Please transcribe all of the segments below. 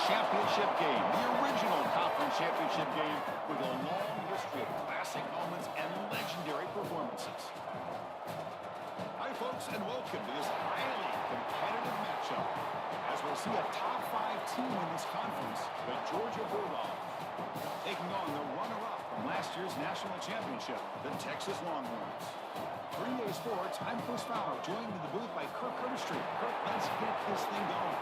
championship game, the original conference championship game with a long history of classic moments and legendary performances. Hi, folks, and welcome to this highly competitive matchup as we'll see a top 5 team in this conference, the Georgia Bulldogs, taking on the runner-up from last year's national championship, the Texas Longhorns. For UGA Sports, I'm Chris Fowler, joined in the booth by Kirk Street. Kirk, let's get this thing going.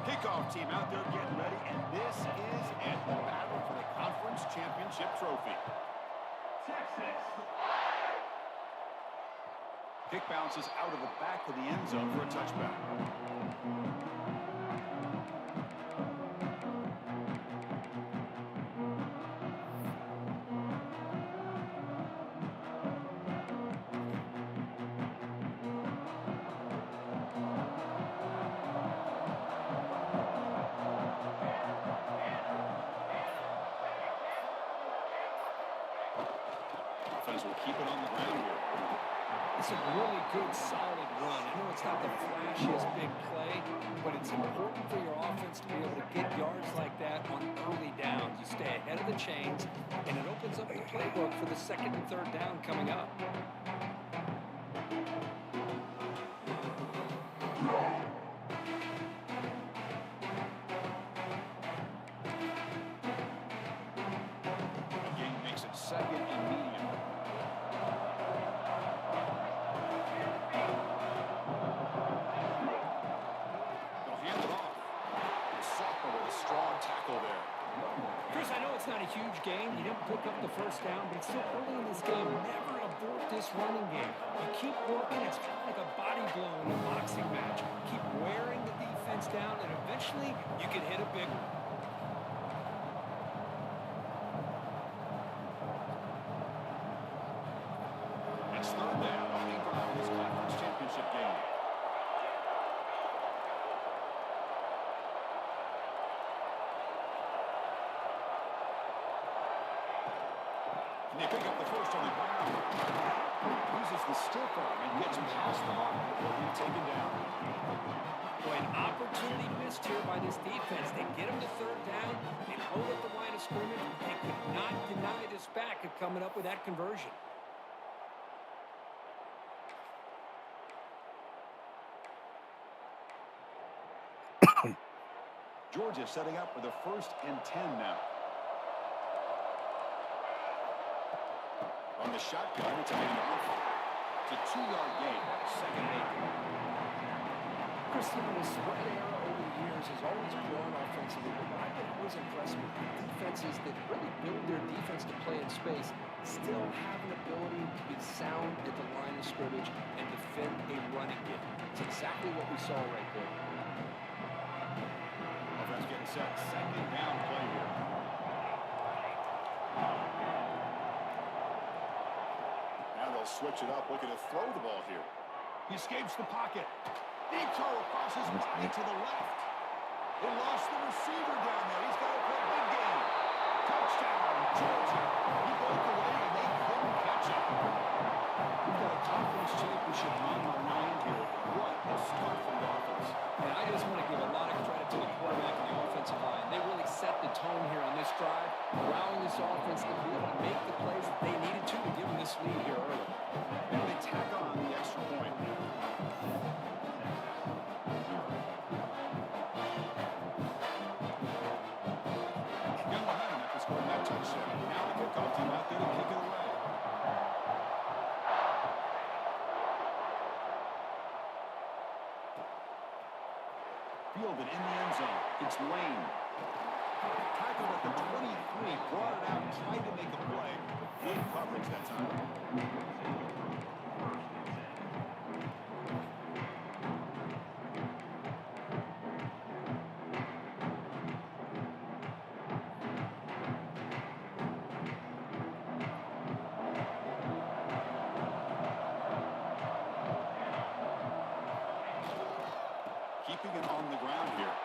Kickoff team out there getting ready, and this is at the battle for the conference championship trophy. Texas. Kick bounces out of the back of the end zone for a touchback. Will keep it on the ground here. It's a really good, solid run. I know it's not the flashiest big play, but it's important for your offense to be able to get yards like that on early downs. You stay ahead of the chains, and it opens up the playbook for the second and third down coming up. Again, makes it second and medium. Chris, I know it's not a huge game. You didn't pick up the first down, but it's still early in this game. Never abort this running game. You keep working. It's kind of like a body blow in a boxing match. Keep wearing the defense down, and eventually you can hit a big one. It's third down. Opening drive of this conference championship game. They pick up the first on the ground. Uses the stiff arm and gets past the mark before being taken down. Boy, an opportunity missed here by this defense. They get him to third down. They hold up the line of scrimmage. They could not deny this back of coming up with that conversion. Georgia setting up for the 1st and 10 now. On the shotgun, it's a handoff. It's a 2-yard gain, second and 8. Christian, the spread era over the years has always grown offensively, but I've been always impressed with the defenses that really build their defense to play in space, still have an ability to be sound at the line of scrimmage and defend a running game. It's exactly what we saw right there. Offense getting set, second down play here. Switch it up, looking to throw the ball here. He escapes the pocket. Deep throw across his body to the left. They lost the receiver down there. He's got to play a big game. Touchdown, Georgia. He broke away and they couldn't catch him. We've got a conference championship on the line here. What a start from the offense. And I just want to give a lot of credit to the quarterback and the offensive line. They really set the tone here on this drive, allowing this offense to be able to make the plays that they needed to give them this lead here early. And they tack on the extra point. Young behind after scoring that touchdown. Now the kickoff team out there to kick it away. Fielded in the end zone. It's Lane. Tackled at the 23, brought it out, tried to make a play. Good coverage that time. keeping it on the ground here.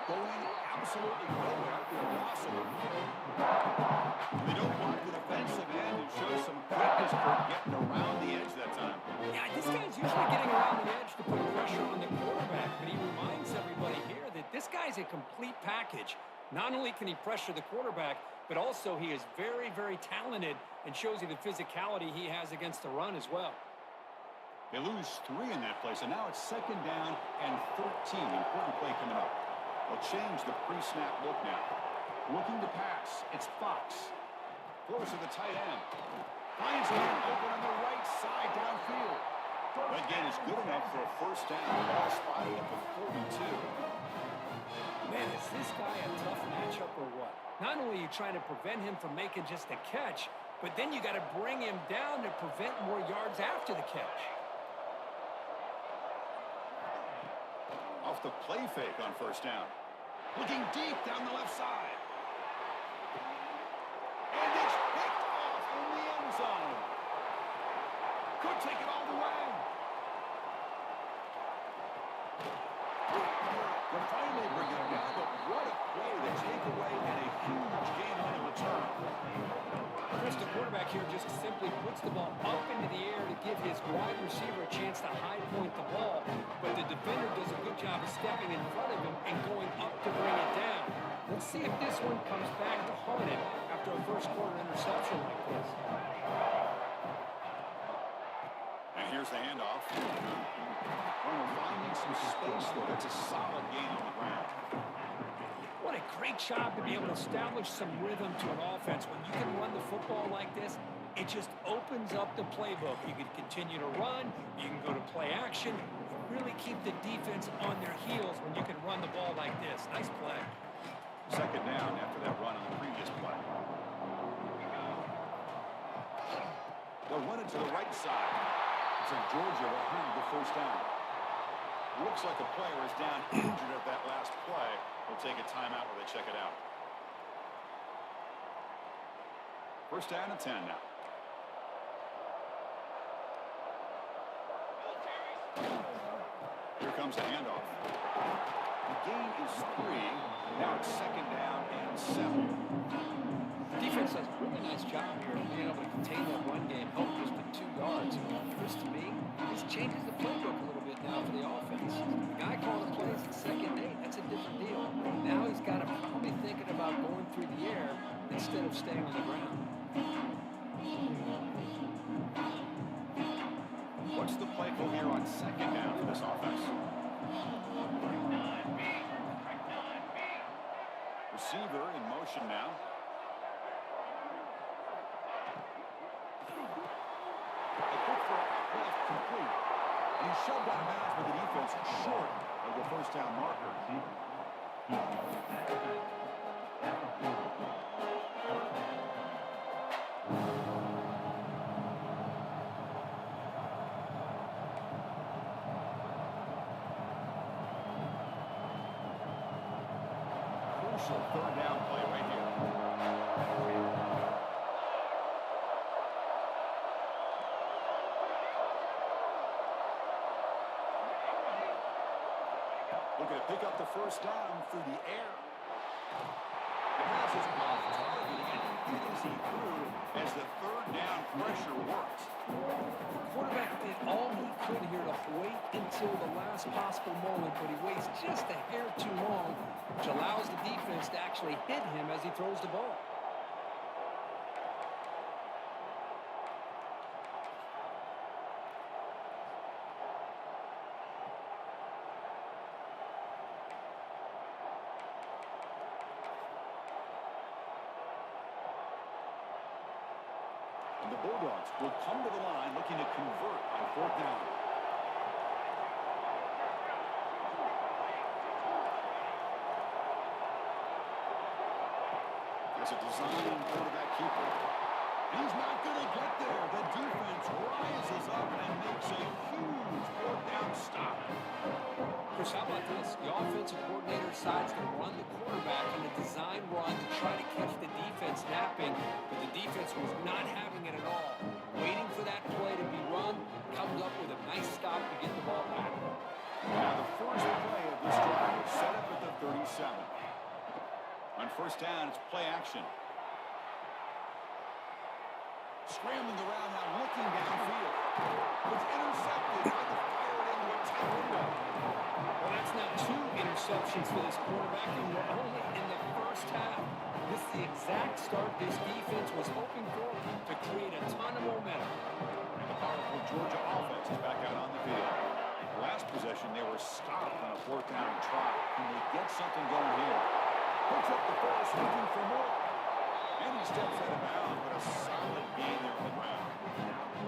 Going absolutely nowhere after a loss of it. They don't block the defensive end and show some quickness for getting around the edge that time. Yeah, this guy's usually getting around the edge to put pressure on the quarterback, but he reminds everybody here that this guy's a complete package. Not only can he pressure the quarterback, but also he is very, very talented and shows you the physicality he has against the run as well. They lose 3 in that play, so now it's 2nd down and 13. Important play coming up. They'll change the pre-snap look now. Looking to pass. It's Fox. Throws to the tight end. Finds him open on the right side downfield. That gain is good enough for a 1st down. Ball spotted at the 42. Man, is this guy a tough matchup or what? Not only are you trying to prevent him from making just a catch, but then you got to bring him down to prevent more yards after the catch. Off the play fake on 1st down. Looking deep down the left side. And it's picked off in the end zone. Could take it all the way. They finally bring it down, but what a play to take away and a huge gain on a return. Chris, the quarterback here just simply puts the ball up into the air to give his wide receiver a chance to high point the ball, but the defender does a good job of stepping in front of him and going up to bring it down. Let's see if this one comes back to haunt him after a first-quarter interception like this. And here's the handoff. Finding some space there. It's a solid gain on the ground. What a great job to be able to establish some rhythm to an offense. When you can run the football like this, it just opens up the playbook. You can continue to run. You can go to play action. You really keep the defense on their heels when you can run the ball like this. Nice play. 2nd down after that run on the previous play. They'll run it to the right side. It's a Georgia that earned the 1st down. Looks like a player is down injured at that last play. We'll take a timeout where they check it out. 1st down and 10 now. Here comes a handoff. The gain is 3. Now it's 2nd down and 7. Defense does a really nice job here of being able to contain that run game, help just to 2 yards. Chris, to me, this changes the playbook a little bit now for the offense. The guy calling plays at 2nd and 8, that's a different deal. Now he's got to probably thinking about going through the air instead of staying on the ground. What's the play call here on 2nd down for this offense? Receiver in motion now. Complete. And he shoved out of bounds with the defense short of the 1st down marker. Crucial 3rd down play right here. Looking to pick up the 1st down through the air. The pass is off target and easy through as the 3rd down pressure works. The quarterback did all he could here to wait until the last possible moment, but he waits just a hair too long, which allows the defense to actually hit him as he throws the ball. The Bulldogs will come to the line looking to convert on 4th down. There's a design quarterback keeper. He's not going to get there. The defense rises up and makes a huge 4th down stop. Chris, how about this? The offensive coordinator decides to run the quarterback on a design run to try to catch the defense napping, but the defense was not having it at all. Waiting for that play to be run, comes up with a nice stop to get the ball back. Now the first play of this down. It's play action. Scrambling around now, looking downfield. It's intercepted by the fire into a tight window. Well, that's now 2 interceptions for this quarterback, and we're only in the first half. This is the exact start this defense was hoping for to create a ton of momentum. The powerful Georgia offense is back out on the field. Last possession, they were stopped on a 4th down try. Can they get something going here? Picks up the first, looking for more. And he steps out of bounds, but a solid gain there on the ground.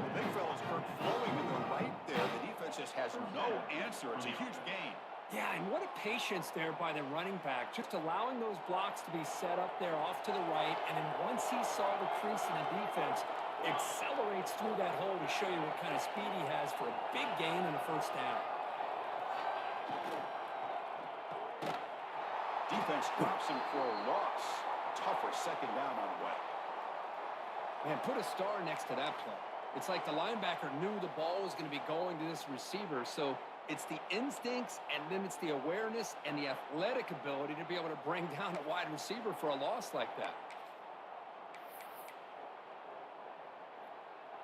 The big fella's Kirk flowing to the right there. The defense just has no answer. It's a huge gain. Yeah, and what a patience there by the running back, just allowing those blocks to be set up there off to the right, and then once he saw the crease in the defense, accelerates through that hole to show you what kind of speed he has for a big gain in the first down. Defense drops him for a loss. Tougher 2nd down on the way. Man, put a star next to that play. It's like the linebacker knew the ball was going to be going to this receiver, so it's the instincts, and then it's the awareness and the athletic ability to be able to bring down a wide receiver for a loss like that.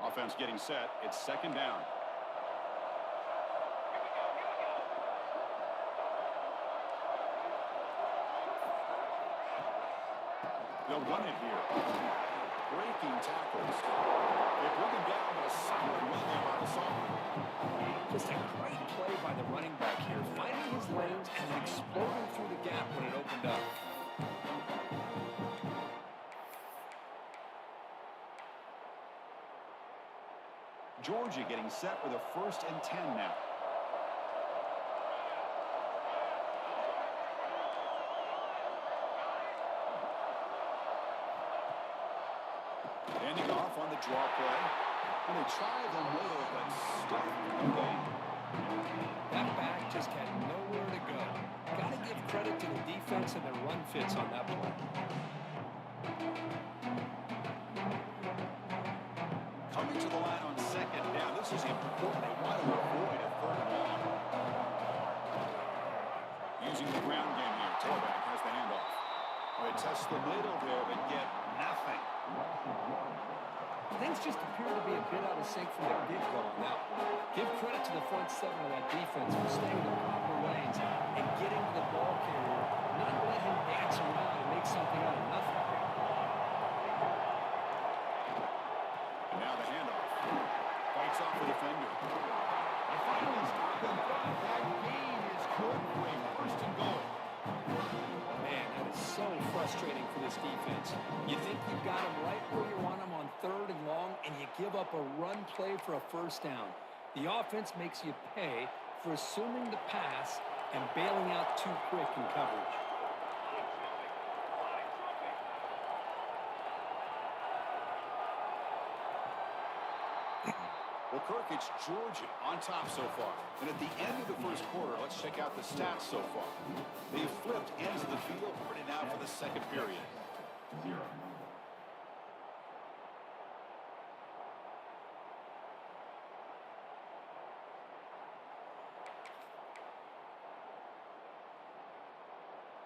Offense getting set. It's 2nd down. They'll run it here. Breaking tackles. They bring him down with a solid run there by the Sultan. Just a great play by the running back here, finding his lanes and then exploding through the gap when it opened up. Georgia getting set with a 1st and 10 now. Handing off on the draw play. And they try the middle, but stuffed away. That back just had nowhere to go. Got to give credit to the defense and their run fits on that play. Coming to the line on 2nd down. This is important. They want to avoid a 3rd and long. Using the ground game here. Tailback has the handoff. They test the middle there, but get nothing. Things just appear to be a bit out of sync from the get-go on that one. Give credit to the front 7 of that defense for staying in the proper lanes and getting to the ball carrier, not let him dance around and make something out of nothing. And now the handoff. Fights off the defender. And finally stop him. That gain is good for a 1st and goal. Man, that is so frustrating for this defense. You think you've got him right where you want him on 3rd and long, and you give up a run play for a 1st down. The offense makes you pay for assuming the pass and bailing out too quick in coverage. Well, Kirk, it's Georgia on top so far. And at the end of the 1st quarter, let's check out the stats so far. They've flipped ends of the field, ready now for the 2nd period. 0.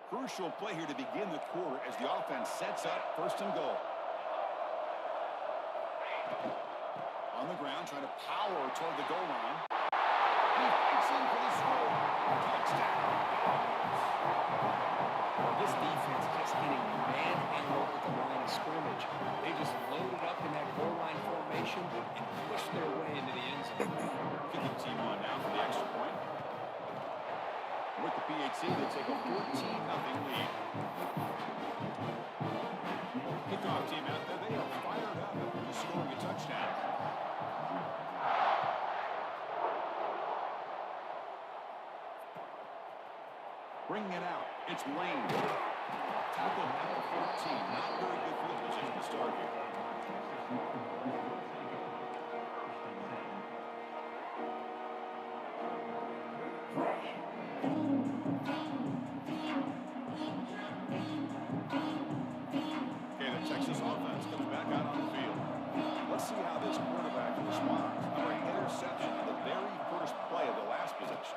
Crucial play here to begin the quarter as the offense sets up 1st and goal. On the ground, trying to power toward the goal line. He fights in for the score. Touchdown. This defense just getting manhandled at the line of scrimmage. They just loaded up in that goal line formation and pushed their way into the end zone. Kicking team on now for the extra point. With the PHC, they take a 14-0 lead. Kickoff team out there, they are fired up after scoring a touchdown. Bringing it out, it's Lane. Tackled at the 14. Not very good field position to start here. Okay, the Texas offense comes back out on the field. Let's see how this quarterback responds. An interception on the very first play of the last possession.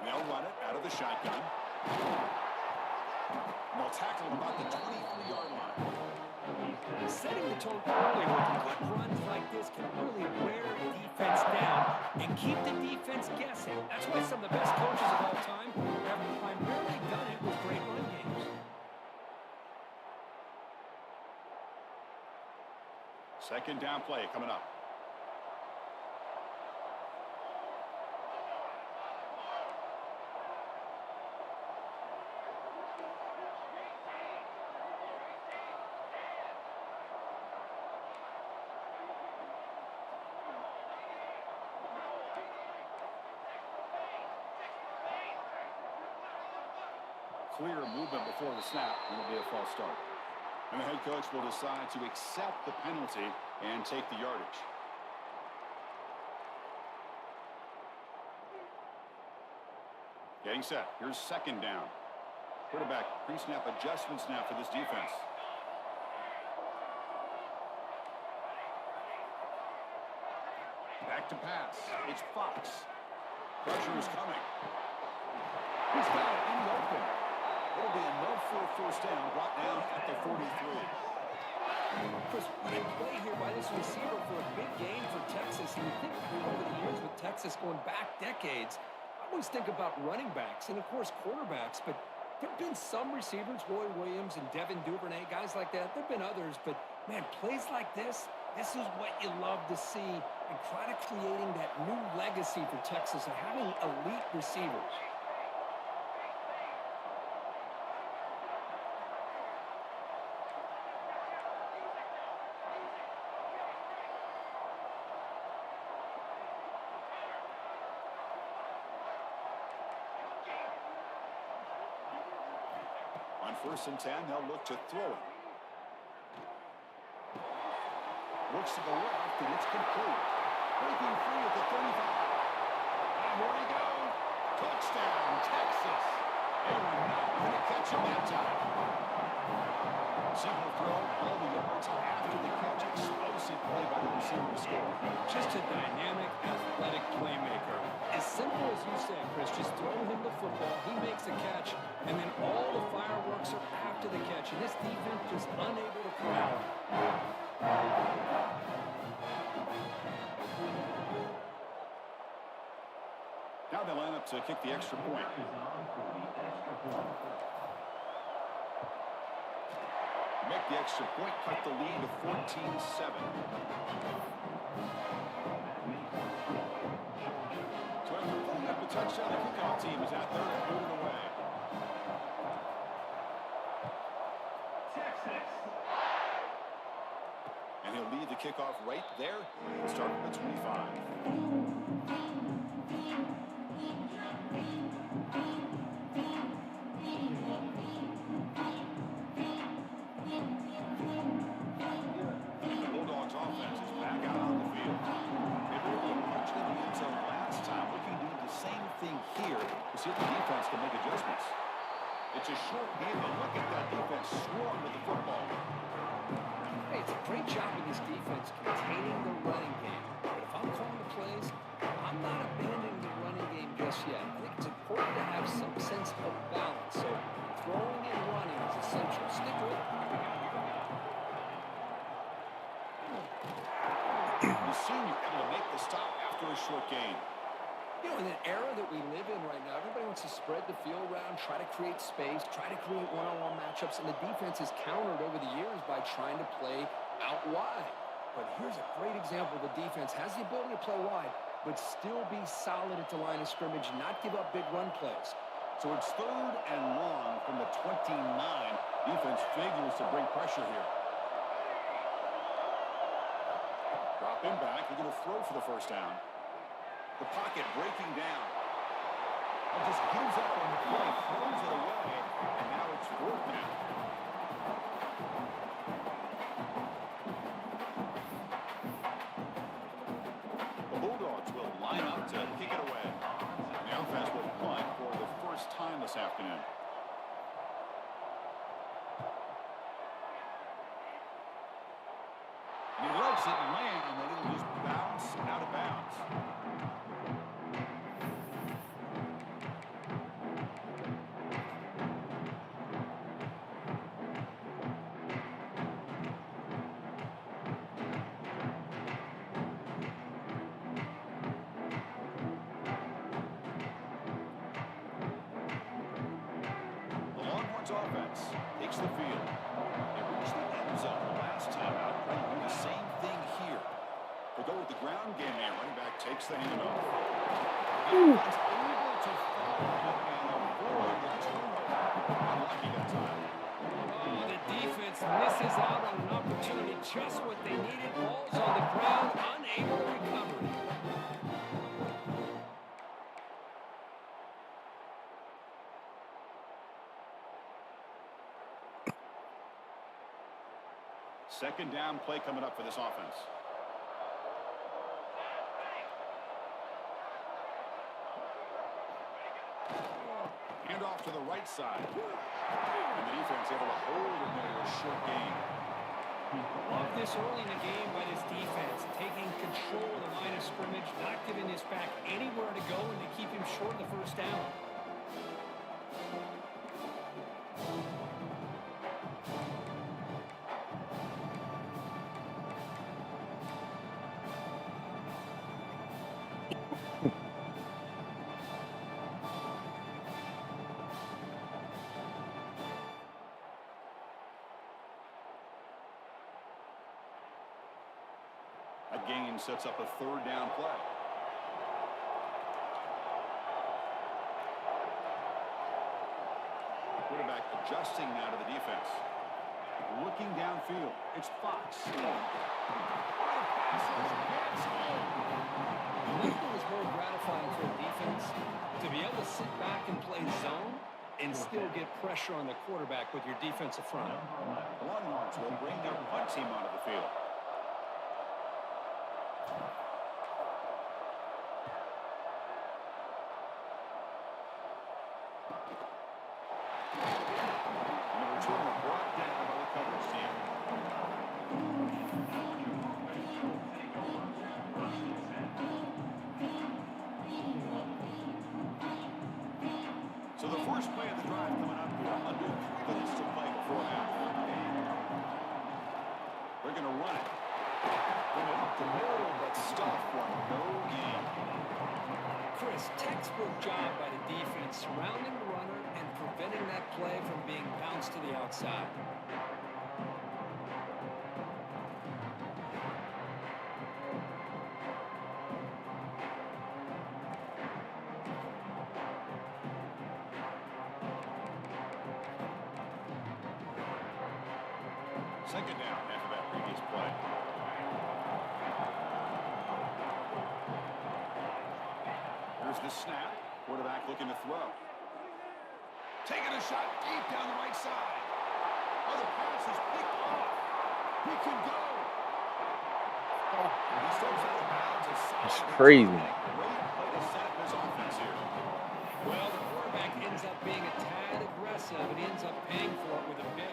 They'll run it out of the shotgun. And they'll tackle him about the 25. tone earlier. Good runs like this can really wear a defense down and keep the defense guessing. That's why some of the best coaches of all time have primarily done it with great run games. Second down play coming up. Clear movement before the snap, and it'll be a false start. And the head coach will decide to accept the penalty and take the yardage. Getting set. Here's second down. Quarterback pre-snap adjustments now for this defense. Back to pass. It's Fox. Pressure is coming. He's got it in the open. It'll be enough for a first down, brought down at the 43. Chris, they play here by this receiver for a big gain for Texas. And you think over the years with Texas going back decades, I always think about running backs and, of course, quarterbacks. But there have been some receivers, Roy Williams and Devin Duvernay, guys like that. There have been others. But, man, plays like this is what you love to see. And kind of creating that new legacy for Texas of having elite receivers. On 1st and 10, they'll look to throw it. Looks to the left, and it's complete. Breaking free at the 35. And here we go. Touchdown, Texas. They were not going to catch him that time. Simple throw, all the yards after the catch. Explosive play by the receiver to score. Just a dynamic, athletic playmaker. As simple as you say, Chris, just throw him the football, he makes a catch, and then all the fireworks are after the catch. And this defense just unable to corral him. Now they line up to kick the extra point. Make the extra point, cut the lead to 14-7. So after pulling up the touchdown, the kickoff team is out there and moving away. And he'll lead the kickoff right there, starting at 25. See if the defense can make adjustments. It's a short game, but look at that defense swarm with the football. Hey, it's a great job of this defense containing the running game. But if I'm calling the plays, I'm not abandoning the running game just yet. I think it's important to have some sense of balance. So throwing and running is essential. Stick with it. The senior able to make the stop after a short game. You know, in an era that we live in right now, everybody wants to spread the field around, try to create space, try to create one-on-one matchups, and the defense has countered over the years by trying to play out wide. But here's a great example. The defense has the ability to play wide, but still be solid at the line of scrimmage, not give up big run plays. So it's 3rd and long from the 29. Defense figures to bring pressure here. Drop him back. They're going to throw for the first down. The pocket breaking down. He just gives up on the play, throws it away, and now it's 4th down. The Bulldogs will line up to kick it away. The offense will punt for the first time this afternoon. He lets it land, and then it'll just bounce out of bounds. takes the field. They reached the end zone the last time out. Trying to do the same thing here. They go with the ground game here. Running back takes the handoff. Able to follow and avoid the turnover. Unlucky that time. Oh, the defense misses out on an opportunity. Just what they needed. Ball's on the ground, unable to recover. Second down play coming up for this offense. Hand off to the right side. And the defense able to hold it there a short gain. Love this early in the game by this defense. Taking control of the line of scrimmage, not giving this back anywhere to go, and to keep him short of the first down. A gain sets up a third down play. Quarterback adjusting now to the defense. Looking downfield. It's Fox. Nothing was more gratifying for a defense to be able to sit back and play zone and still get pressure on the quarterback with your defensive front. The Longhorns will bring their punt team onto the field. So the first play of the drive coming up here, under 3 minutes to play before half. They're going to run it. Bring it up the middle, but stuff for no gain. Chris, textbook job by the defense, surrounding the runner and preventing that play from being bounced to the outside. Second down after that previous play. Here's the snap. Quarterback looking to throw. Taking a shot deep down the right side. Oh, the pass is picked off. He can go. Oh, he steps out of bounds. That's crazy. Great play to set up his offense here. Well, the quarterback ends up being a tad aggressive and ends up paying for it with a pick.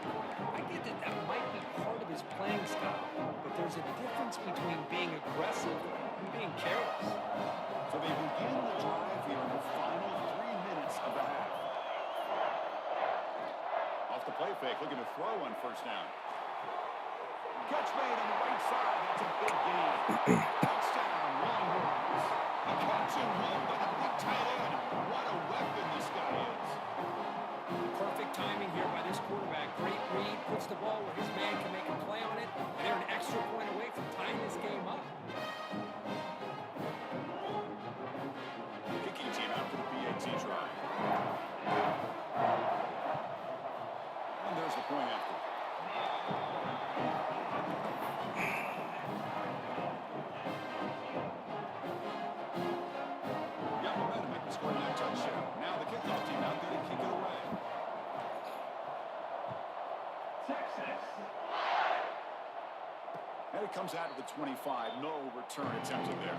I get that that might be part of his playing style, but there's a difference between being aggressive and being careless. So they begin the drive here in the final 3 minutes of the half. Off the play fake, looking to throw on first down. Catch made on the right side. That's a big gain. Touchdown, Longhorns. A catch and run by the big tight end. What a weapon this guy is. Perfect timing here by this quarterback. Great read, puts the ball where his man can make a play on it, and they're an extra point away from tying this game up. Kicking team out for the PAT try. And there's the point after. Got momentum, make the score 9 touchdown. Now the kickoff team out there to kick it away. And it comes out to the 25. No return attempted there.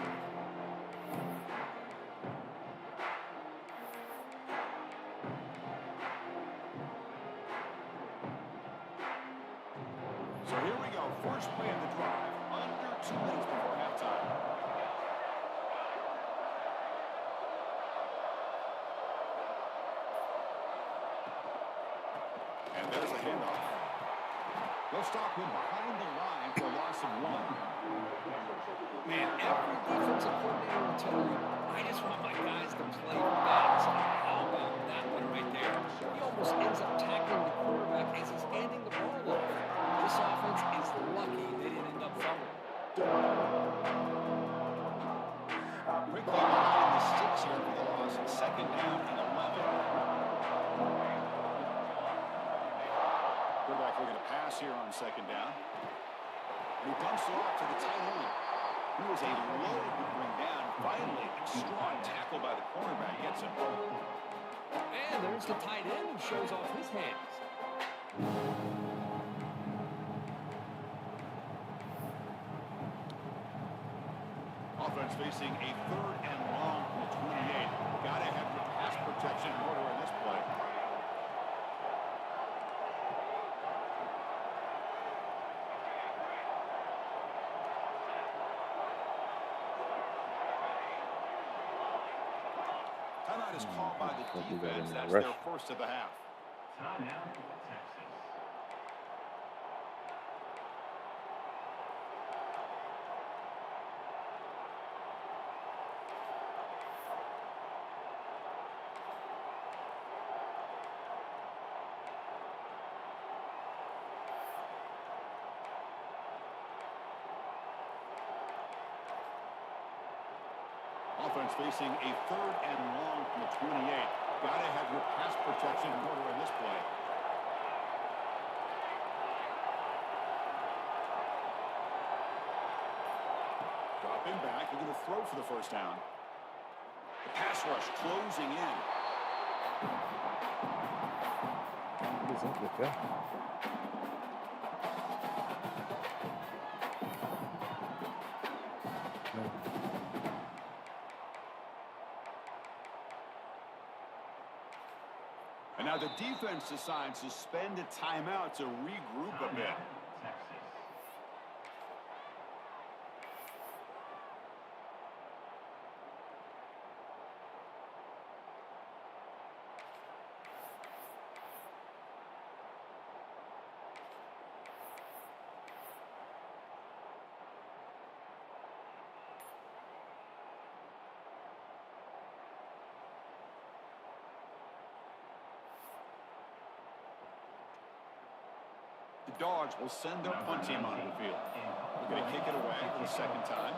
So here we go. First play of the drive. Under 2 minutes before halftime. And there's a handoff. They'll stop him behind the line for a loss of 1. Man, every defensive coordinator will tell you, I just want my guys to play fast. How about with that one right there. He almost ends up tackling the quarterback as he's handing the ball off. This offense is lucky they didn't end up fumbling. Quickly behind the sticks here for the loss. Second down and 11. Quarterback looking to pass here on second down. And he dumps it off to the tight end. He was a load to bring down. Finally, a strong tackle by the cornerback gets him. And there's the tight end who shows off his hands. Offense facing a third and long from the 28. Gotta have your pass protection in order in this play. Timeout is called by the defense. That's their first of the half. Timeout, Texas. Offense facing a third and long from the 28. Gotta have your pass protection in order in this play. Dropping back, looking to throw for the first down. The pass rush closing in. What is up with that? And now the defense decides to spend a timeout to regroup a bit. Texas. The Dogs will send their punt team onto the field. They're going to kick it away for the second time.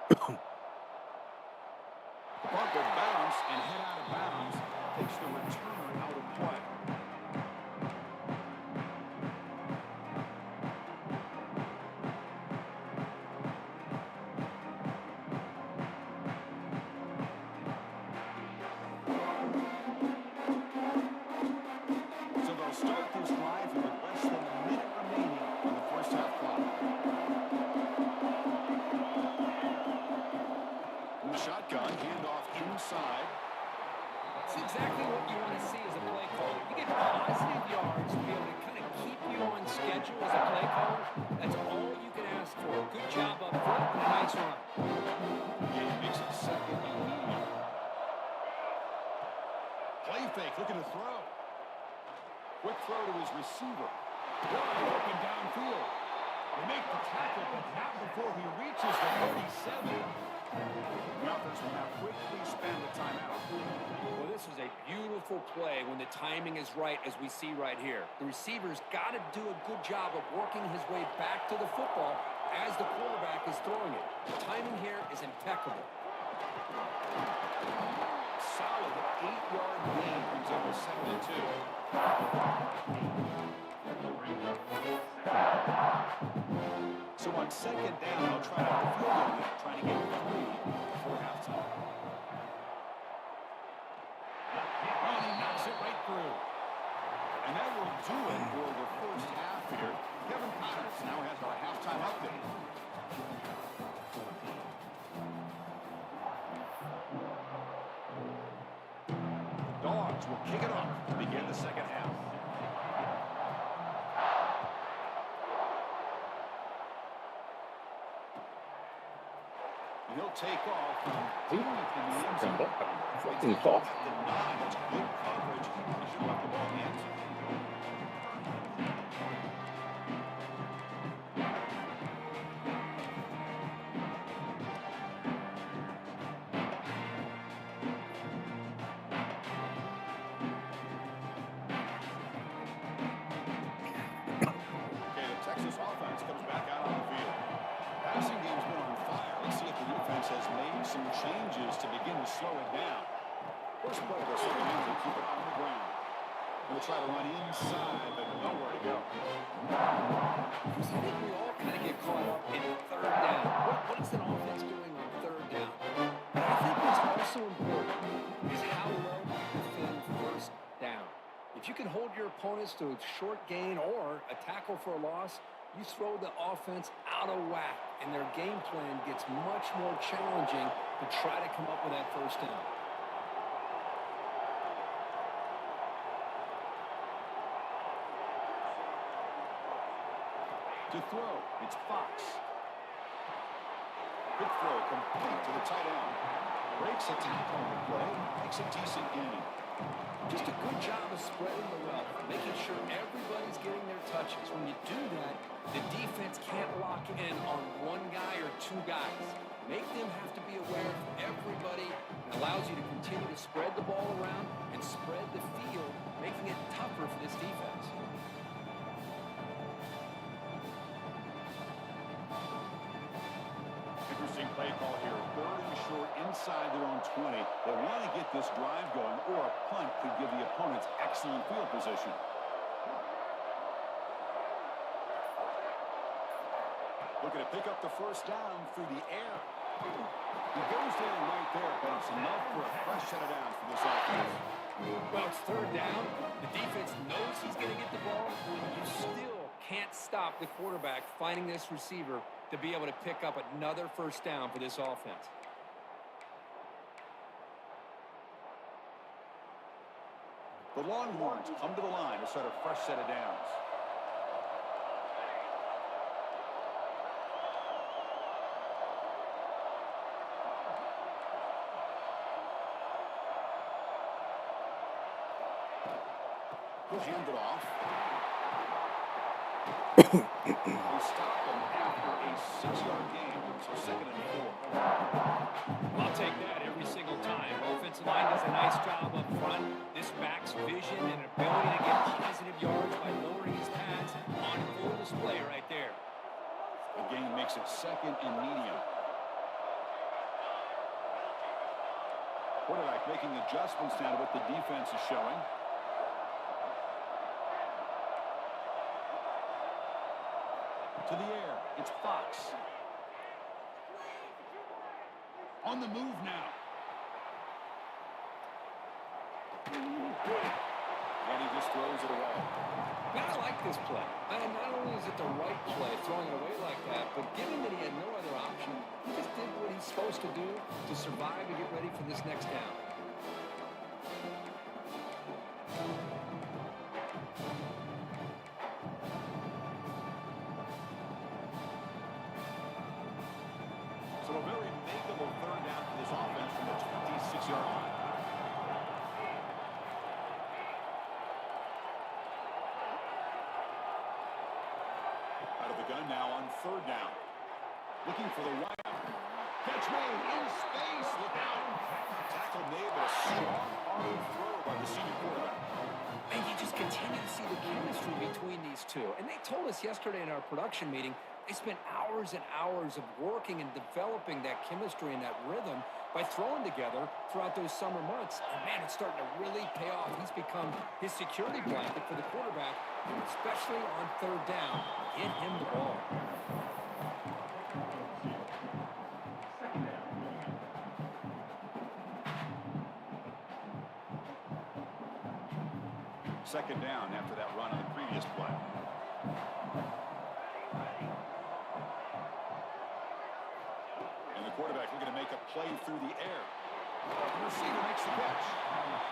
The punt will bounce and head out of bounds. Takes the returner out of play. Start this drive with less than a minute remaining on the first half clock. In the shotgun, handoff inside. That's exactly what you want to see as a play caller. You get positive yards to be able to kind of keep you on schedule as a play caller. That's all you can ask for. Good job up front and a nice run. And he makes it second and medium. Play fake, looking to throw. Quick throw to his receiver. Wide open downfield. They make the tackle, but not before he reaches the 37. The offense will now quickly spend the timeout. Well, this is a beautiful play when the timing is right, as we see right here. The receiver's got to do a good job of working his way back to the football as the quarterback is throwing it. The timing here is impeccable. Solid 8-yard gain brings up a 7-2. So on second down, they'll try to field goal it, trying to get 3 before halftime. And he knocks it right through. And that will do it for the first half here. Kevin Connors now has our halftime update. Dogs will kick it off to begin the second half. And he'll take off deep in the end zone. Fucking cough. The 9, that's good coverage. He should have the ball in the end zone. first play of the second half to keep it on the ground. We'll try to run inside, but nowhere to go. Chris, I think we all kind of get caught up in third down. What is an offense doing on third down? But I think what's also important is how well you defend first down. If you can hold your opponents to a short gain or a tackle for a loss, you throw the offense out of whack, and their game plan gets much more challenging to try to come up with that first down. To throw, it's Fox. Quick throw complete to the tight end. Breaks a tackle on the play, makes a decent gain. Just a good job of spreading the wealth, making sure everybody's getting their touches. When you do that, the defense can't lock in on one guy or two guys. Make them have to be aware of everybody. It allows you to continue to spread the ball around and spread the field, making it tougher for this defense. Interesting play call here. Third and short inside their own 20. They want to get this drive going, or a punt could give the opponents excellent field position. Looking to pick up the first down through the air. He goes down right there, but it's enough for a fresh set of downs for this offense. Well, it's third down. The defense knows he's going to get the ball. You still can't stop the quarterback finding this receiver to be able to pick up another first down for this offense. The Longhorns come to the line to start a fresh set of downs. He'll hand it off. They stop him after a 6-yard gain, so second and 4. I'll take that every single time. Offensive line does a nice job up front. This back's vision and ability to get positive yards by lowering his pads on full display right there. The gain makes it second and medium. Quarterback making adjustments now to what the defense is showing. To the air, it's Fox. On the move now. And he just throws it away. Man, I like this play. Not only is it the right play, throwing it away like that, but given that he had no other option, he just did what he's supposed to do to survive and get ready for this next down. So a very makeable third down for this offense from the 26-yard line. Out of the gun now on third down. Looking for the right. Catch made in space. Look out. Tackle made, but a strong arm throw by the senior quarterback. And you just continue to see the chemistry between these two. And they told us yesterday in our production meeting, they spent hours and hours of working and developing that chemistry and that rhythm by throwing together throughout those summer months. And, man, it's starting to really pay off. He's become his security blanket for the quarterback, especially on third down. Get him the ball. Second down after that run on the previous play. And the quarterback looking to make a play through the air. The receiver makes the catch.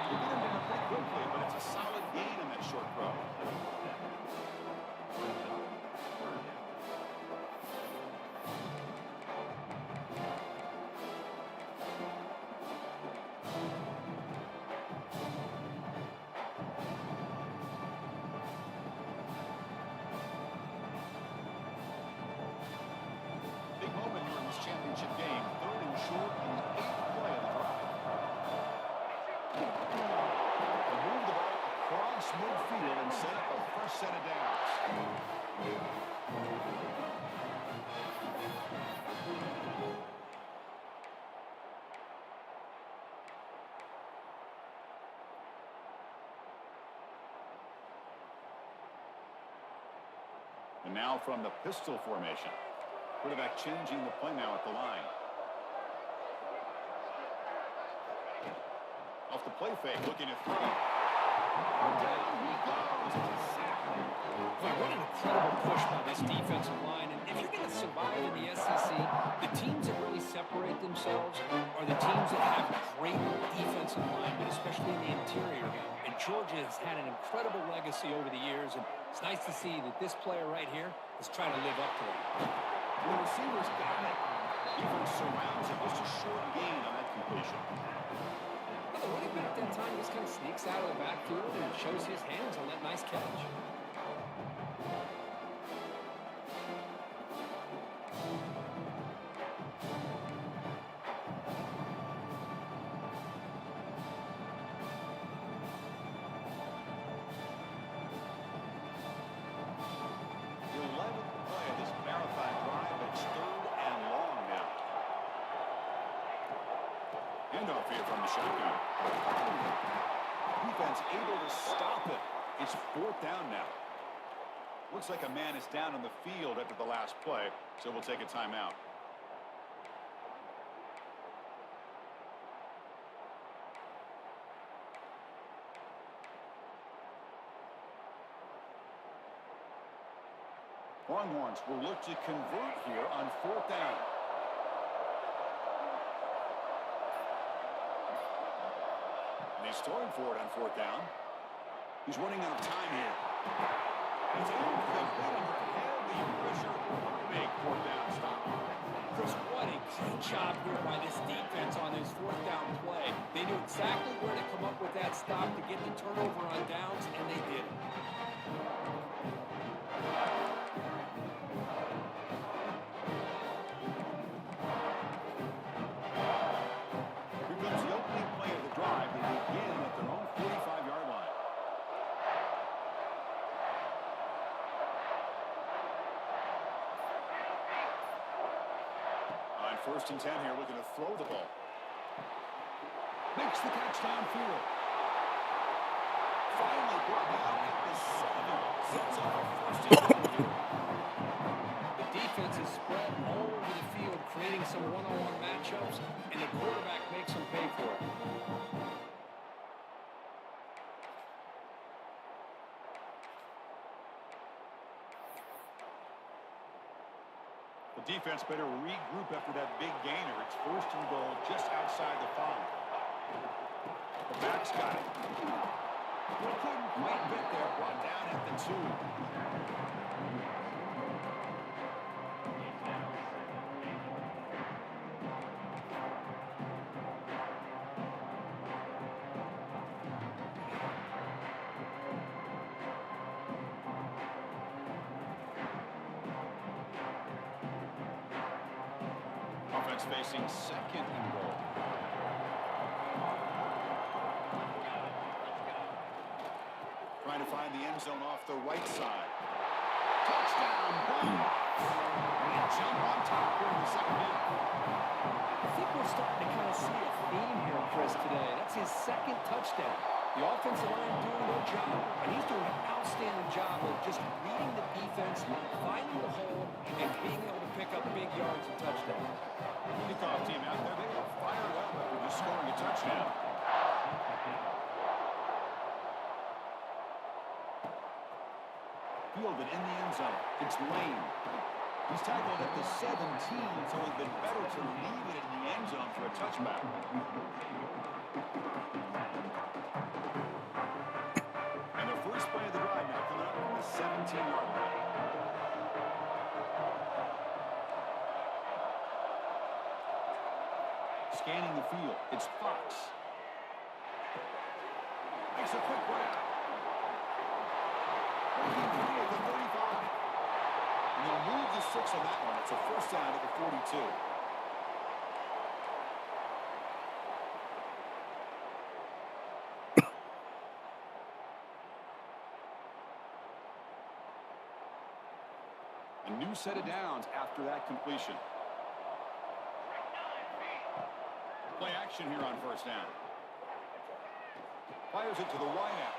They get him down pretty quickly, but it's a solid gain in that short throw. Big moment here in this championship game. Third and short on the 8th play of the drive. They move the ball across midfield and set up a fresh And now from the pistol formation. Quarterback changing the play now at the line. Off the play fake, looking at three. Down he goes. Boy, what an incredible push by this defensive line. And if you're going to survive in the SEC, the teams that really separate themselves are the teams that have great defensive linemen, especially in the interior. And Georgia has had an incredible legacy over the years, and it's nice to see that this player right here is trying to live up to it. The receivers got it. Defense surrounds it. Just a short gain on that completion. Well, the running back that time just kind of sneaks out of the backfield and shows his hands on that nice catch. Handoff here from the shotgun. Defense able to stop it. It's 4th down now. Looks like a man is down on the field after the last play, so we'll take a timeout. Longhorns will look to convert here on 4th down. He's throwing for it on 4th down. He's running out of time here. He's incomplete under heavy pressure. Big 4th down stop. Chris, what a great job here by this defense on this 4th down play. They knew exactly where to come up with that stop to get the turnover on downs, and they did it. First and 10 here, looking to throw the ball. Makes the catch downfield. Finally brought down at the 7. Sets up a first and 10 here. The defense is spread all over the field, creating some one-on-one matchups, and the quarterback makes them pay for it. The defense better regroup after that big gainer. It's 1st and goal just outside the 5. The back's got it. Well, couldn't quite get there. Brought down at the 2. Offense facing 2nd and goal. Trying to find the end zone off the right side. Touchdown, boom! And jump on top here in the 2nd half. I think we're starting to kind of see a theme here, Chris, today. That's his 2nd touchdown. The offensive line doing their job, and he's doing an outstanding job of just reading the defense, finding the hole, and being able to pick up big yards and touchdowns. Kickoff team out there, they are fired up after just scoring a touchdown. Fielded in the end zone. It's Lane. He's tackled at the 17, so it's been better to leave it in the end zone for a touchback. And the first play of the drive now coming up from the 17-yard line. Scanning the field. It's Fox. Makes a quick grab. Breaking free at the 35. And they'll move the 6 on that one. It's a 1st down at the 42. A new set of downs after that completion. Play action here on 1st down. Fires it to the wide out.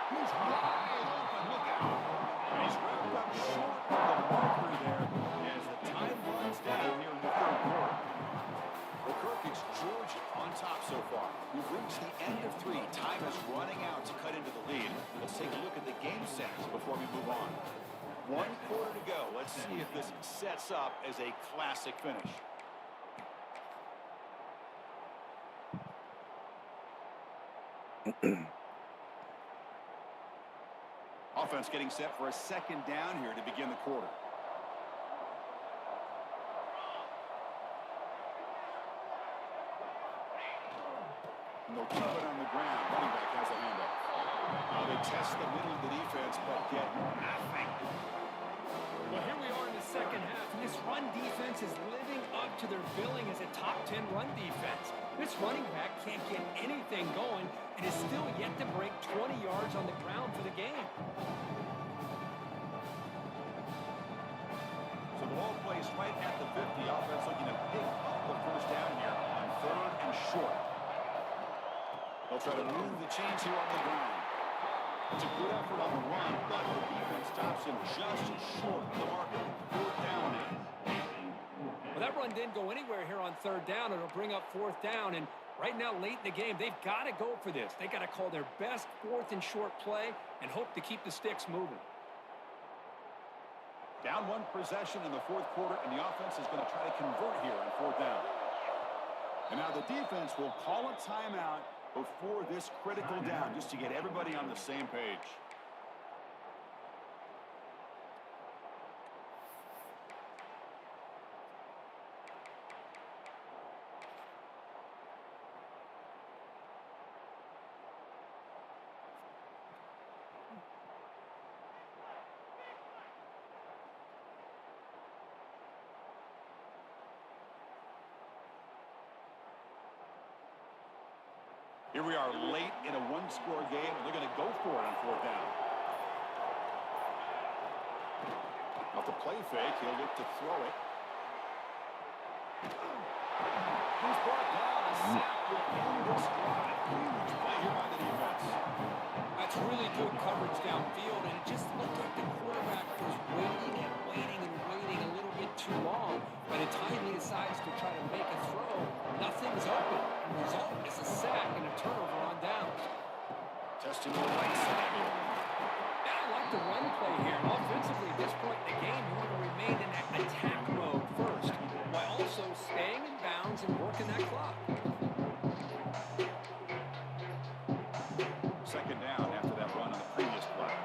He's wide open. Look out. And he's wrapped up short. 1 quarter to go. Let's see if this sets up as a classic finish. Offense getting set for a second down here to begin the quarter. And they'll keep it on the ground. Running back has a handoff. Now they test the middle of the defense, but get nothing. Well, here we are in the second half, and this run defense is living up to their billing as a top 10 run defense. This running back can't get anything going and is still yet to break 20 yards on the ground for the game. So the ball plays right at the 50. Offense looking to pick up the first down here on 3rd and short. They'll try to move the chains here on the ground. It's a good effort on the run, but the defense stops him just short of the marker. 4th down. Well, that run didn't go anywhere here on 3rd down. It'll bring up 4th down, and right now, late in the game, they've got to go for this. They've got to call their best 4th and short play and hope to keep the sticks moving. Down 1 possession in the 4th quarter, and the offense is going to try to convert here on 4th down. And now the defense will call a timeout before this critical down, just to get everybody on the same page. Here we are late in a 1-score game, and they're going to go for it on 4th down. Off the play fake, he'll look to throw it. He's brought down a sack within this drive. Huge play here by the defense. That's really good coverage downfield, and it just looked like the quarterback was waiting and waiting and waiting a little bit too long. By the time he decides to try to make a throw, nothing's open. The result is a sack and a turnover on downs. Testing the right side here. And I like the run play here. Offensively, at this point in the game, you want to remain in that attack mode first, while also staying in bounds and working that clock. 2nd down after that run on the previous play.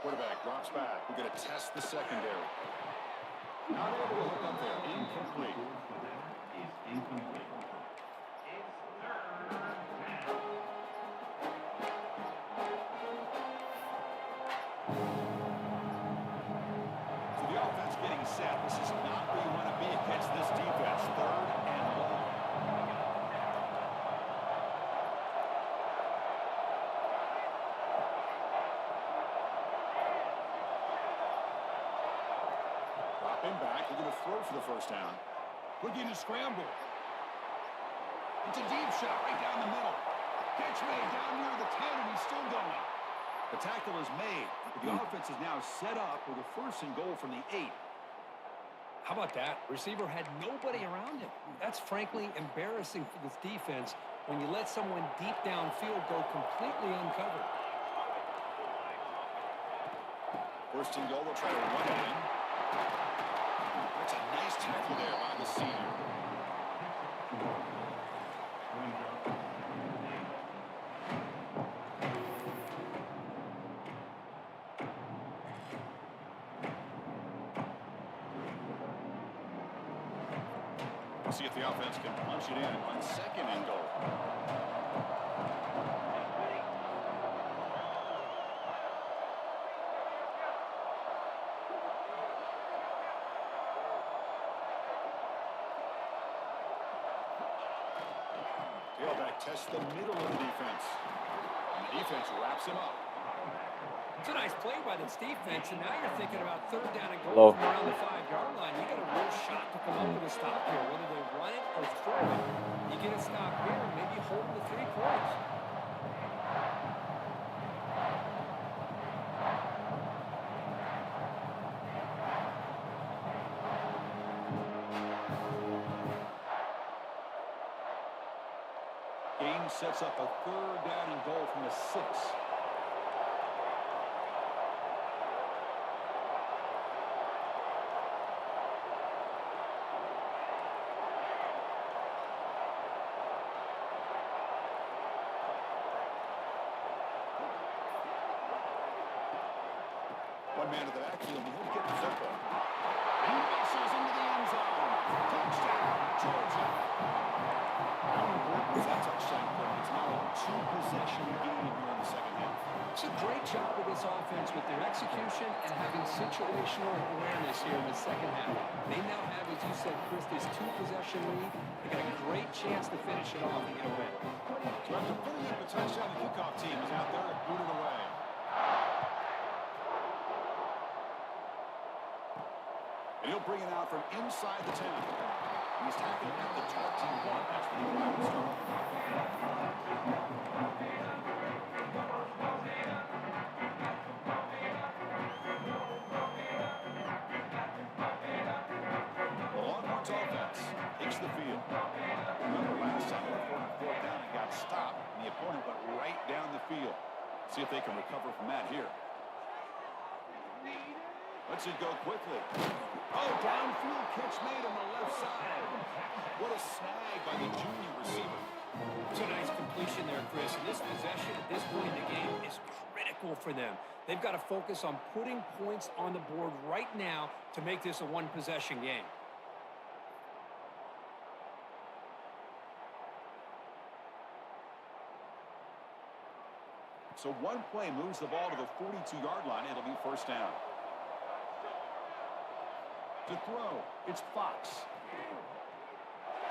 Quarterback drops back. We're going to test the secondary. Not able to hook up there. Incomplete. Is incomplete. It's 3rd down. So the offense getting set. This is not where you want to be against this defense. 3rd and long. Dropping back. They're going to throw for the first down. Looking to scramble. It's a deep shot right down the middle. Catch made down near the 10, and he's still going. The tackle is made. But the offense is now set up with a 1st and goal from the 8. How about that? Receiver had nobody around him. That's frankly embarrassing for this defense when you let someone deep downfield go completely uncovered. 1st and goal, they'll try to run it in. That's a nice tackle there by the senior. We'll see if the offense can punch it in on 2nd and goal. Tailback tests the middle of the defense. And the defense wraps him up. It's a nice play by this defense, and now you're thinking about 3rd down and Hello. goal from around the 5-yard line. You got a real shot to come up with a stop here, whether they run it or throw it. You get a stop here, and maybe hold the 3 points. conversion sets up a 3rd down and goal from the 6. One man to the backfield, and he'll get the football. He misses into the end zone. Touchdown, Georgia. How important is that touchdown play? It's now a 2-possession game here in the second half. It's a great job with this offense with their execution and having situational awareness here in the second half. They now have, as you said, Chris, this 2-possession lead. They got a great chance to finish it off and get a win. So after putting up a touchdown, the kickoff team is out there to boot it away. And he'll bring it out from inside the 10. He's tackled at the 21 after the drive started. The Longhorns offense takes the field. Remember last time they were 4th down and got stopped, and the opponent went right down the field. See if they can recover from that here. Let's it go quickly. Oh, downfield catch made on the left side. What a snag by the junior receiver. It's a nice completion there, Chris. And this possession at this point in the game is critical for them. They've got to focus on putting points on the board right now to make this a 1-possession game. So one play moves the ball to the 42-yard line. It'll be 1st down. To throw, it's Fox.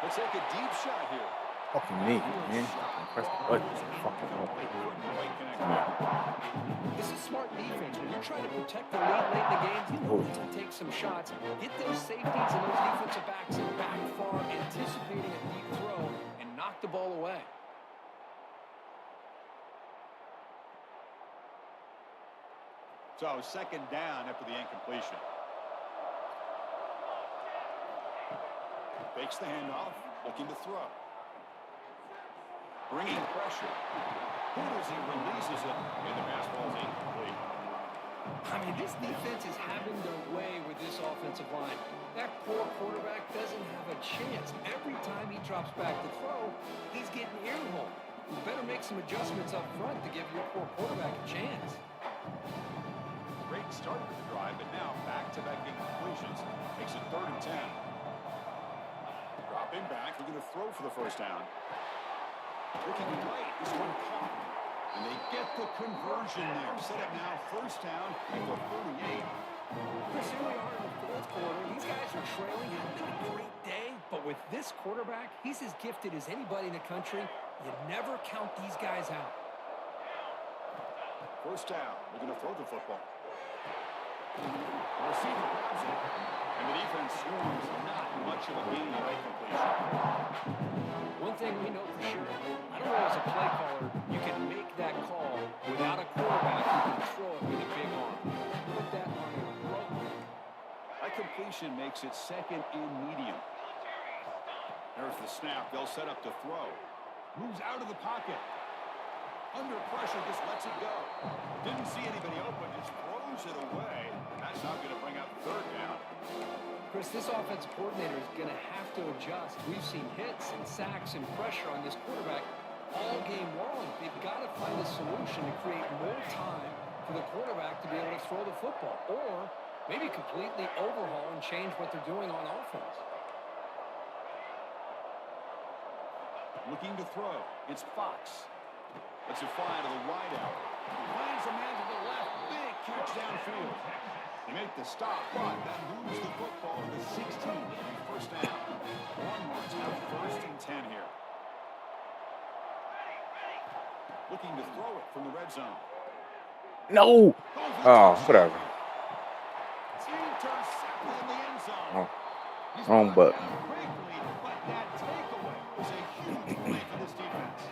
Let's take a deep shot here. Fucking me, man. Press the button. Fucking hell. This is smart defense. When you're trying to protect the lead late in the game, you know to take some shots, get those safeties and those defensive backs back far, anticipating a deep throw, and knock the ball away. So 2nd down after the incompletion. Fakes the handoff, looking to throw. Bringing pressure. Hooters, he releases it, and the pass ball is incomplete. I mean, this defense is having their way with this offensive line. That poor quarterback doesn't have a chance. Every time he drops back to throw, he's getting earholed. You better make some adjustments up front to give your poor quarterback a chance. Great start to the drive, but now back-to-back incompletions makes it 3rd and 10. Dropping back, looking to throw for the 1st down. Looking right, this one caught. And they get the conversion there. Set up now 1st down at the 38. Chris, here we are in the 4th quarter. These guys are trailing, having a great day. But with this quarterback, he's as gifted as anybody in the country. You never count these guys out. 1st down, looking to throw the football. The receiver grabs it, and the defense swarms. Not much of a gain right completion. One thing we know for sure, I don't know as a play caller, you can make that call without a quarterback who can throw it with a big arm. Put that on a rope. That completion makes it 2nd and medium. There's the snap. They'll set up to throw. Moves out of the pocket. Under pressure, just lets it go. Didn't see anybody open, just throws it away. That's not going to bring up 3rd down. Chris, this offensive coordinator is going to have to adjust. We've seen hits and sacks and pressure on this quarterback all game long. They've got to find a solution to create more time for the quarterback to be able to throw the football, or maybe completely overhaul and change what they're doing on offense. Looking to throw. It's Fox. Lets it fly to the wideout. Finds a man to the left. Big catch downfield. They make the stop, but that moves the football to the 16. It'll be 1st down. Longhorns have 1st and 10 here. Looking to throw it from the red zone. No! Oh, whatever. Intercepted in the end zone. Oh, He's wrong brought button. down quickly, but that takeaway was a huge play for this defense.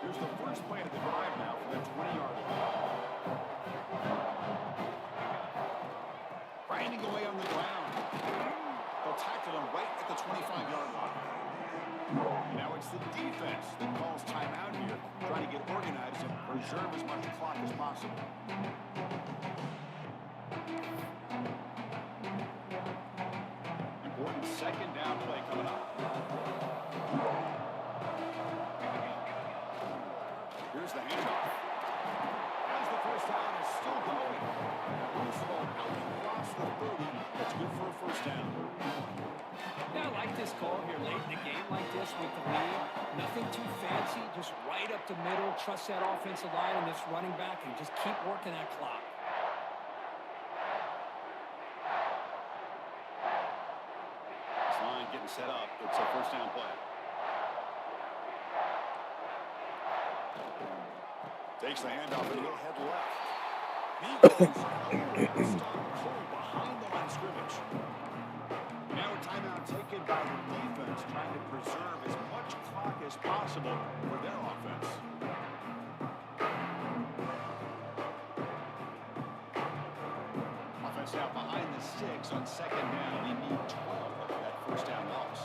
Here's the first play of the drive now for the 28. Now it's the defense that calls timeout here, trying to get organized and preserve as much clock as possible. Important second down play coming up. Here's the handoff. As the first down is still going. This ball out across the 30. That's good for a first down. Yeah, I like this call here late in the game like this with the lead. Nothing too fancy, just right up the middle. Trust that offensive line and this running back and just keep working that clock. This line getting set up. It's a first down play. Takes the handoff and he'll head left. He goes stop cold behind the line of scrimmage. Now a timeout taken by the defense, trying to preserve as much clock as possible for their offense. Offense now behind the 6 on second down. They need 12 of that first down loss.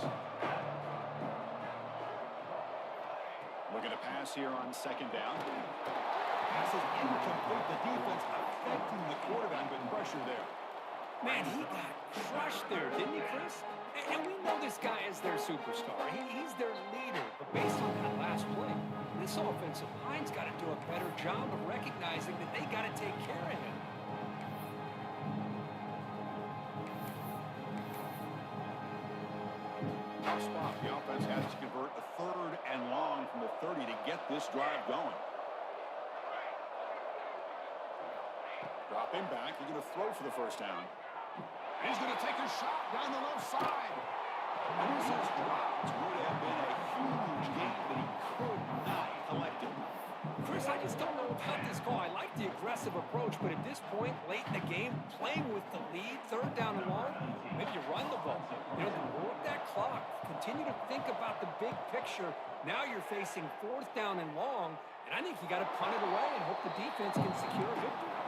Looking to pass here on second down. Pass is incomplete. The defense affecting the quarterback with pressure there. Man, he got crushed there, didn't he, Chris? And we know this guy is their superstar. He's their leader. But based on that last play, this offensive line's got to do a better job of recognizing that they got to take care of him. Tough spot. The offense has to convert a third and long from the 30 to get this drive going. Dropping back. He's going to throw for the first down. He's going to take a shot down the left side. And this is dropped. Would have been a huge gain, but he could not collect it. Chris, I just don't know about this call. I like the aggressive approach, but at this point, late in the game, playing with the lead, third down and long, maybe you run the ball. You know, work that clock. Continue to think about the big picture. Now you're facing fourth down and long, and I think you got to punt it away and hope the defense can secure a victory.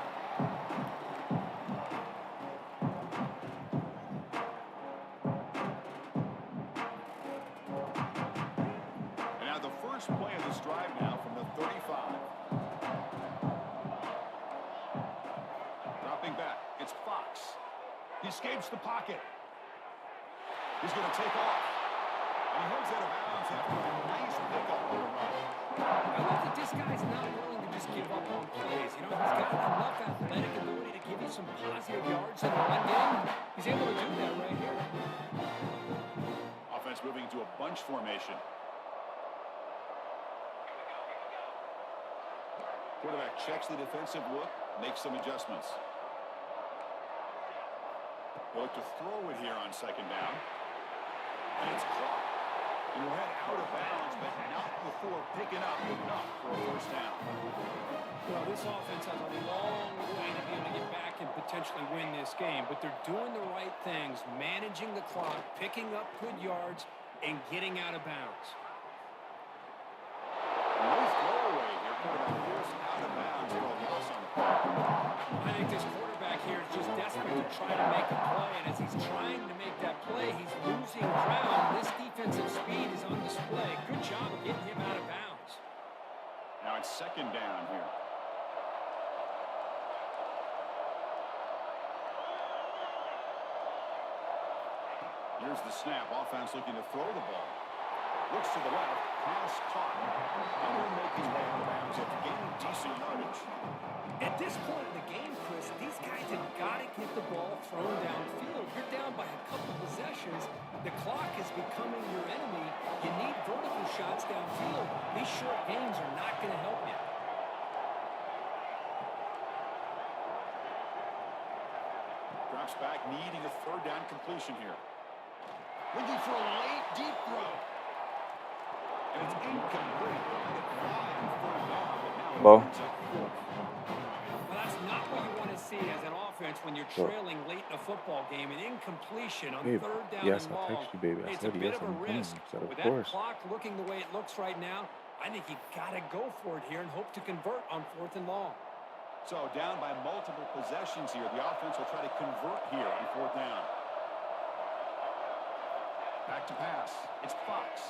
Play of this drive now from the 35. Dropping back. It's Fox. He escapes the pocket. He's going to take off. And he heads out of bounds after a nice pickup on the run. I love that this guy's not willing to just give up on plays. You know, he's got enough athletic ability to give you some positive yards in the run game. He's able to do that right here. Offense moving to a bunch formation. Quarterback checks the defensive look, makes some adjustments. He'll look to throw it here on second down. And it's caught. He'll head out of bounds, but not before picking up enough for a first down. Well, this offense has a long way to be able to get back and potentially win this game, but they're doing the right things, managing the clock, picking up good yards, and getting out of bounds. Nice throwaway here. Quarterback forced out of bounds for a loss on the play. I think this quarterback here is just desperate to try to make a play, and as he's trying to make that play, he's losing ground. This defensive speed is on display. Good job of getting him out of bounds. Now it's second down here. Here's the snap. Offense looking to throw the ball. Looks to the left. Pass caught. And will make his way out of bounds at the game. Decent yardage. At this point in the game, Chris, these guys have got to get the ball thrown downfield. You're down by a couple possessions. The clock is becoming your enemy. You need vertical shots downfield. These short games are not going to help you. Drops back, needing a third down completion here. Looking for a late deep throw. And it's incomplete. Well, Well, that's not what you want to see as an offense when you're trailing late in a football game. An incompletion on babe, third down yes, and I long. text you, baby. I It's said a bit yes, of a I'm coming. risk. I said, of With course. that clock looking the way it looks right now, I think you got to go for it here and hope to convert on fourth and long. So down by multiple possessions here. The offense will try to convert here on fourth down. Back to pass. It's Fox.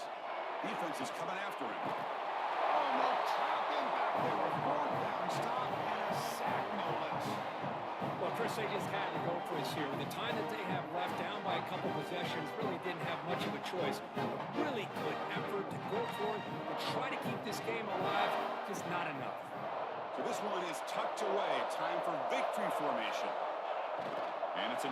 Defense is coming after him. Oh, no, trapping back there. A fourth down stop and a sack, no less. Well, Chris, they just had to go for it here. With the time that they have left, down by a couple possessions, really didn't have much of a choice. A really good effort to go for it and try to keep this game alive, just not enough. So this one is tucked away. Time for victory formation. And it's a